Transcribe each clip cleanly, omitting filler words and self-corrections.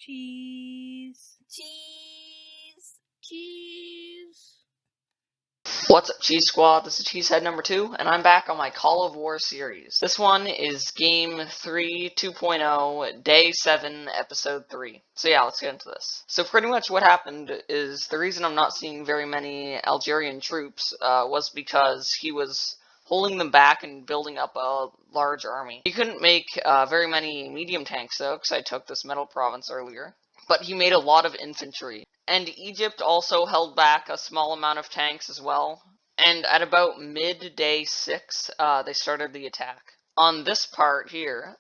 Cheese. Cheese. Cheese. What's up, Cheese Squad? This is Cheesehead number 2, and I'm back on my Call of War series. This one is Game 3 2.0, Day 7, Episode 3. So yeah, let's get into this. So pretty much what happened is the reason I'm not seeing very many Algerian troops was because he was holding them back and building up a large army. He couldn't make very many medium tanks though, because I took this metal province earlier. But he made a lot of infantry. And Egypt also held back a small amount of tanks as well. And at about midday 6, they started the attack. On this part here,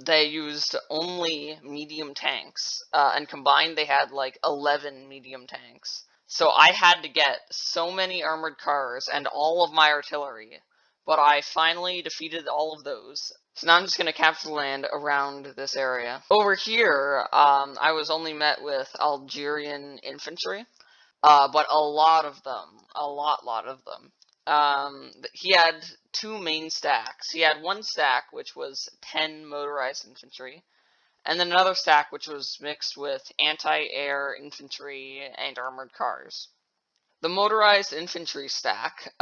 they used only medium tanks, and combined they had like 11 medium tanks. So I had to get so many armored cars and all of my artillery, but I finally defeated all of those. So now I'm just going to capture land around this area. Over here, I was only met with Algerian infantry, but a lot of them. A lot of them. He had two main stacks. He had one stack, which was 10 motorized infantry, and then another stack, which was mixed with anti-air infantry and armored cars. The motorized infantry stack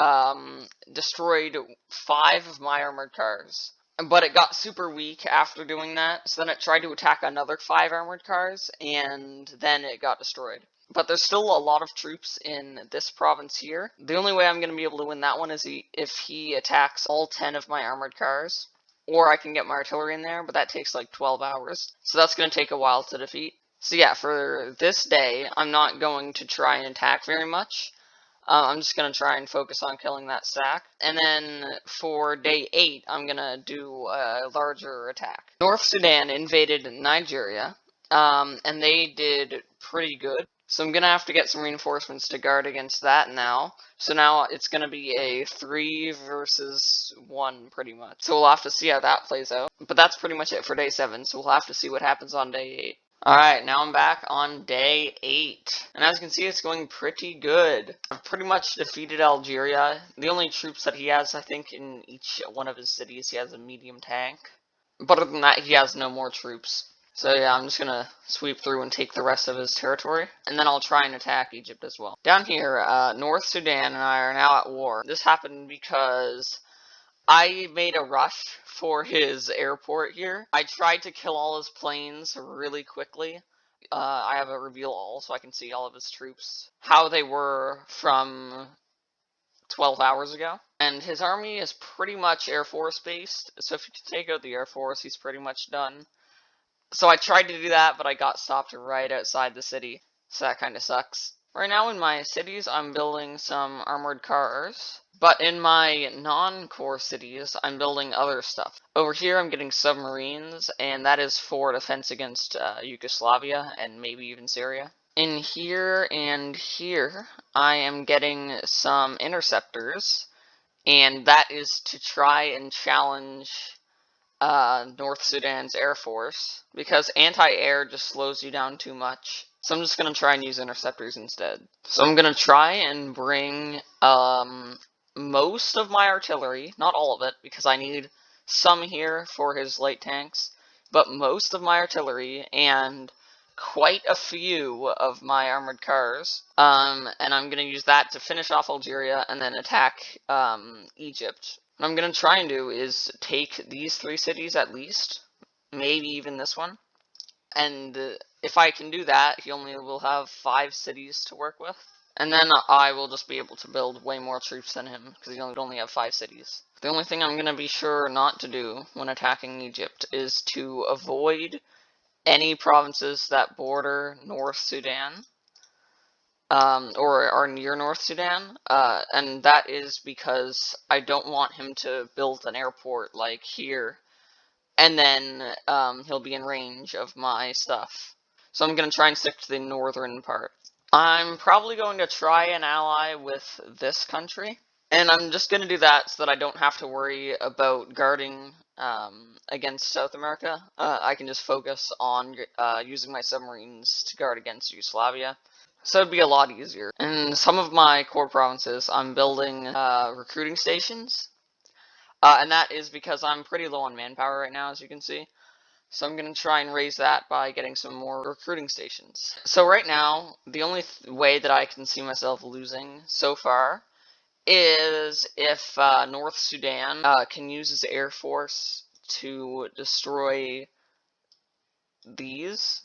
destroyed 5 of my armored cars, but it got super weak after doing that, so then it tried to attack another 5 armored cars, and then it got destroyed. But there's still a lot of troops in this province here. The only way I'm going to be able to win that one is if he attacks all 10 of my armored cars, or I can get my artillery in there, but that takes like 12 hours, so that's going to take a while to defeat. So yeah, for this day, I'm not going to try and attack very much. I'm just going to try and focus on killing that stack. And then for day 8, I'm going to do a larger attack. North Sudan invaded Nigeria, and they did pretty good. So I'm going to have to get some reinforcements to guard against that now. So now it's going to be a 3 versus 1 pretty much. So we'll have to see how that plays out. But that's pretty much it for day 7, so we'll have to see what happens on day 8. Alright, now I'm back on day 8, and as you can see, it's going pretty good. I've pretty much defeated Algeria. The only troops that he has, I think, in each one of his cities, he has a medium tank. But other than that, he has no more troops. So yeah, I'm just gonna sweep through and take the rest of his territory, and then I'll try and attack Egypt as well. Down here, North Sudan and I are now at war. This happened because I made a rush for his airport here. I tried to kill all his planes really quickly. I have a reveal all, so I can see all of his troops, how they were from 12 hours ago. And his army is pretty much Air Force based, so if you take out the Air Force, he's pretty much done. So I tried to do that, but I got stopped right outside the city, so that kind of sucks. Right now in my cities, I'm building some armored cars, but in my non-core cities, I'm building other stuff. Over here, I'm getting submarines, and that is for defense against Yugoslavia and maybe even Syria. In here and here, I am getting some interceptors, and that is to try and challenge North Sudan's Air Force, because anti-air just slows you down too much. So I'm just going to try and use interceptors instead. So I'm going to try and bring most of my artillery, not all of it, because I need some here for his light tanks, but most of my artillery and quite a few of my armored cars, and I'm going to use that to finish off Algeria and then attack Egypt. What I'm going to try and do is take these 3 cities at least, maybe even this one, and if I can do that, he only will have 5 cities to work with, and then I will just be able to build way more troops than him, because he only have 5 cities. The only thing I'm going to be sure not to do when attacking Egypt is to avoid any provinces that border North Sudan, or are near North Sudan, and that is because I don't want him to build an airport like here, and then he'll be in range of my stuff. So I'm going to try and stick to the northern part. I'm probably going to try and ally with this country, and I'm just going to do that so that I don't have to worry about guarding against South America. I can just focus on using my submarines to guard against Yugoslavia. So it'd be a lot easier. In some of my core provinces, I'm building recruiting stations, and that is because I'm pretty low on manpower right now, as you can see. So I'm going to try and raise that by getting some more recruiting stations. So right now, the only way that I can see myself losing so far is if North Sudan can use his air force to destroy these,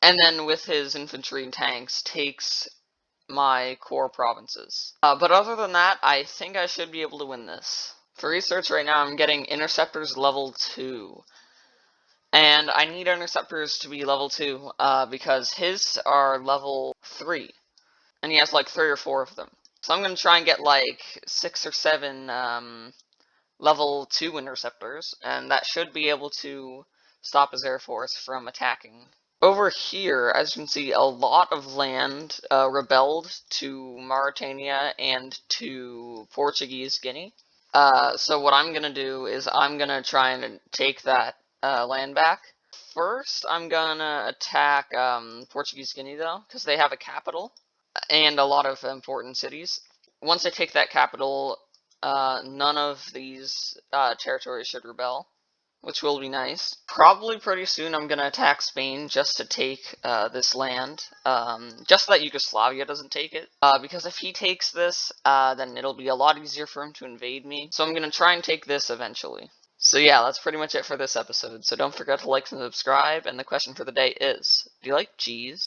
and then with his infantry and tanks takes my core provinces. But other than that, I think I should be able to win this. For research right now, I'm getting interceptors level 2. And I need interceptors to be level 2, because his are level 3. And he has like 3 or 4 of them. So I'm gonna try and get like 6 or 7, level 2 interceptors, and that should be able to stop his air force from attacking. Over here, as you can see, a lot of land rebelled to Mauritania and to Portuguese Guinea. So what I'm gonna do is I'm gonna try and take that land back. First, I'm gonna attack Portuguese Guinea, though, because they have a capital and a lot of important cities. Once I take that capital, none of these territories should rebel, which will be nice. Probably pretty soon I'm gonna attack Spain just to take this land, just so that Yugoslavia doesn't take it, because if he takes this, then it'll be a lot easier for him to invade me, so I'm gonna try and take this eventually. So yeah, that's pretty much it for this episode, so don't forget to like and subscribe, and the question for the day is, do you like cheese?